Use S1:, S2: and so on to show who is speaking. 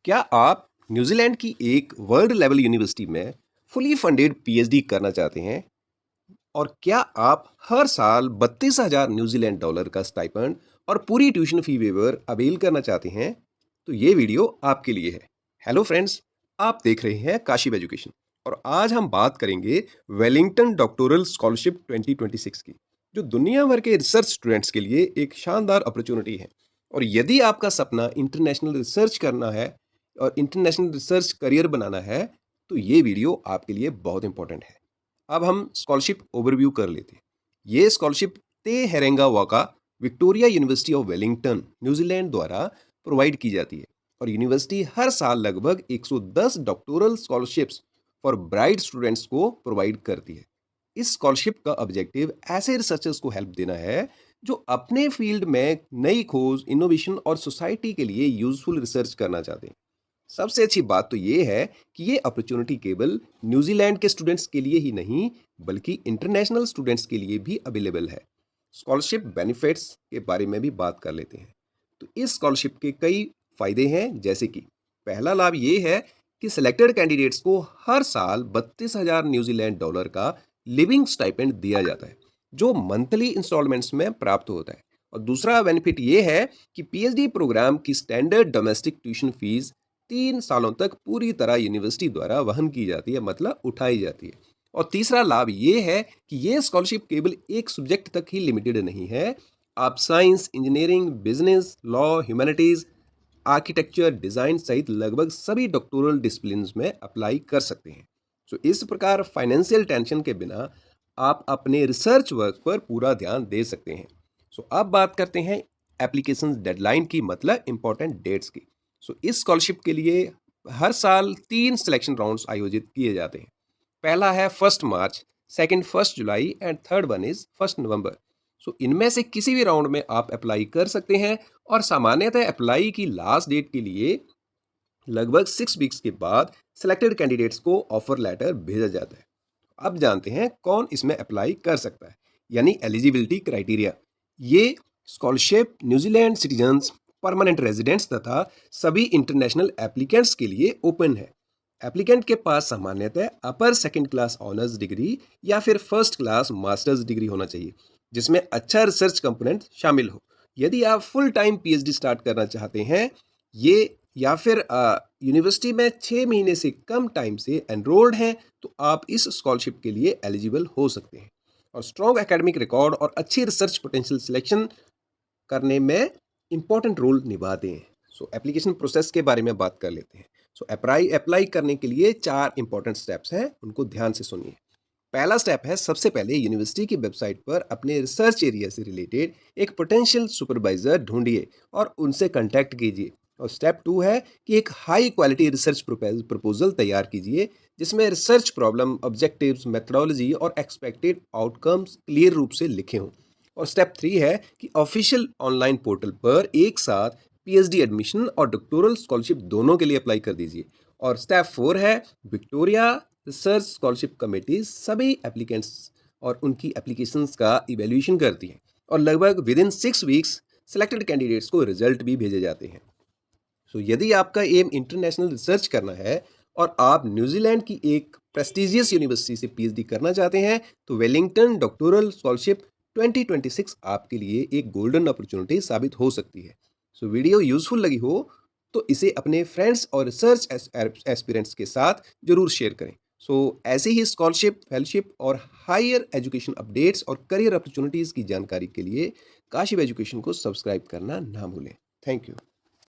S1: क्या आप न्यूजीलैंड की एक वर्ल्ड लेवल यूनिवर्सिटी में फुली फंडेड पीएचडी करना चाहते हैं? और क्या आप हर साल 32,000 न्यूजीलैंड डॉलर का स्टाइपेंड और पूरी ट्यूशन फी वेवर अवेल करना चाहते हैं? तो ये वीडियो आपके लिए है। हेलो फ्रेंड्स, आप देख रहे हैं काशिब एजुकेशन और आज हम बात करेंगे वेलिंगटन डॉक्टोरल स्कॉलरशिप 2026 की, जो दुनिया भर के रिसर्च स्टूडेंट्स के लिए एक शानदार अपॉर्चुनिटी है। और यदि आपका सपना इंटरनेशनल रिसर्च करना है और इंटरनेशनल रिसर्च करियर बनाना है, तो ये वीडियो आपके लिए बहुत इंपॉर्टेंट है। अब हम स्कॉलरशिप ओवरव्यू कर लेते हैं। ये स्कॉलरशिप ते हेरेंगा वाका Victoria university of Wellington New Zealand द्वारा प्रोवाइड की जाती है और यूनिवर्सिटी हर साल लगभग 110 doctoral scholarships for bright students को प्रोवाइड करती है। इस स्कॉलरशिप का ऑब्जेक्टिव ऐसे रिसर्चर्स को हेल्प देना है जो अपने फील्ड में नई खोज, इनोवेशन और सोसाइटी के लिए यूजफुल रिसर्च करना चाहते हैं। सबसे अच्छी बात तो ये है कि ये अपॉर्चुनिटी केवल न्यूजीलैंड के स्टूडेंट्स के लिए ही नहीं, बल्कि इंटरनेशनल स्टूडेंट्स के लिए भी अवेलेबल है। स्कॉलरशिप बेनिफिट्स के बारे में भी बात कर लेते हैं। तो इस स्कॉलरशिप के कई फायदे हैं, जैसे कि पहला लाभ ये है कि सिलेक्टेड कैंडिडेट्स को हर साल 32,000 न्यूजीलैंड डॉलर का लिविंग स्टाइपेंड दिया जाता है, जो मंथली इंस्टॉलमेंट्स में प्राप्त होता है। और दूसरा बेनिफिट ये है कि पीएचडी प्रोग्राम की स्टैंडर्ड डोमेस्टिक ट्यूशन फीस 3 सालों तक पूरी तरह यूनिवर्सिटी द्वारा वहन की जाती है, मतलब उठाई जाती है। और तीसरा लाभ ये है कि ये स्कॉलरशिप केवल एक सब्जेक्ट तक ही लिमिटेड नहीं है। आप science, engineering, business, law, humanities, architecture, design सहित लगभग सभी डॉक्टोरल डिसिप्लिन्स में अप्लाई कर सकते हैं। सो इस प्रकार फाइनेंशियल टेंशन के बिना आप अपने रिसर्च वर्क पर पूरा ध्यान दे सकते हैं। सो अब बात करते हैं एप्लीकेशन डेडलाइन की, मतलब इंपॉर्टेंट डेट्स की। सो इस स्कॉलरशिप के लिए हर साल 3 सिलेक्शन राउंड्स आयोजित किए जाते हैं। पहला है 1 मार्च, सेकंड 1 जुलाई एंड थर्ड वन इज 1 नवंबर। सो इनमें से किसी भी राउंड में आप अप्लाई कर सकते हैं और सामान्यतः अप्लाई की लास्ट डेट के लिए लगभग 6 वीक्स के बाद सिलेक्टेड कैंडिडेट्स को ऑफर लेटर भेजा जाता है। अब जानते हैं कौन इसमें अप्लाई कर सकता है, यानी एलिजिबिलिटी क्राइटेरिया। ये scholarship New Zealand citizens, permanent residents तथा सभी इंटरनेशनल एप्लीकेंट्स के लिए ओपन है। एप्लीकेंट के पास सामान्यतः अपर सेकंड क्लास ऑनर्स डिग्री या फिर फर्स्ट क्लास मास्टर्स डिग्री होना चाहिए, जिसमें अच्छा रिसर्च कंपोनेंट शामिल हो। यदि आप फुल टाइम पीएचडी स्टार्ट करना चाहते हैं, ये या फिर यूनिवर्सिटी में 6 महीने से कम टाइम से एनरोल्ड हैं, तो आप इस स्कॉलरशिप के लिए एलिजिबल हो सकते हैं। और स्ट्रॉन्ग एकेडमिक रिकॉर्ड और अच्छी रिसर्च पोटेंशियल सिलेक्शन करने में इंपॉर्टेंट रोल निभाते हैं। सो एप्लीकेशन प्रोसेस के बारे में बात कर लेते हैं। सो अप्लाई करने के लिए 4 इंपॉर्टेंट स्टेप्स हैं, उनको ध्यान से सुनिए। पहला स्टेप है, सबसे पहले यूनिवर्सिटी की वेबसाइट पर अपने रिसर्च एरिया से रिलेटेड एक पोटेंशियल सुपरवाइजर ढूंढिए और उनसे कांटेक्ट कीजिए। और स्टेप 2 है कि एक हाई क्वालिटी रिसर्च प्रपोजल तैयार कीजिए, जिसमें रिसर्च प्रॉब्लम, ऑब्जेक्टिव्स, मेथडोलॉजी और एक्सपेक्टेड आउटकम्स क्लियर रूप से लिखे हों। और स्टेप 3 है कि ऑफिशियल ऑनलाइन पोर्टल पर एक साथ पीएचडी एडमिशन और डॉक्टोरल स्कॉलरशिप दोनों के लिए अप्लाई कर दीजिए। और स्टेप 4 है, विक्टोरिया रिसर्च स्कॉलरशिप कमेटी सभी एप्लीकेंट्स और उनकी एप्लीकेशंस का इवैल्यूएशन करती है और लगभग with in 6 weeks selected candidates को रिजल्ट भी भेजे जाते हैं। सो यदि आपका एम इंटरनेशनल रिसर्च करना है और आप न्यूजीलैंड की एक प्रेस्टिजियस यूनिवर्सिटी से पीएचडी करना चाहते हैं, तो वेलिंगटन डॉक्टोरल स्कॉलरशिप 2026 आपके लिए एक गोल्डन अपॉर्चुनिटी साबित हो सकती है। सो वीडियो यूजफुल लगी हो तो इसे अपने फ्रेंड्स और रिसर्च एस्पिरेंट्स के साथ जरूर शेयर करें। सो ऐसे ही स्कॉलरशिप, फेलोशिप और हायर एजुकेशन अपडेट्स और करियर अपॉर्चुनिटीज़ की जानकारी के लिए काशिब एजुकेशन को सब्सक्राइब करना ना भूलें। Thank you.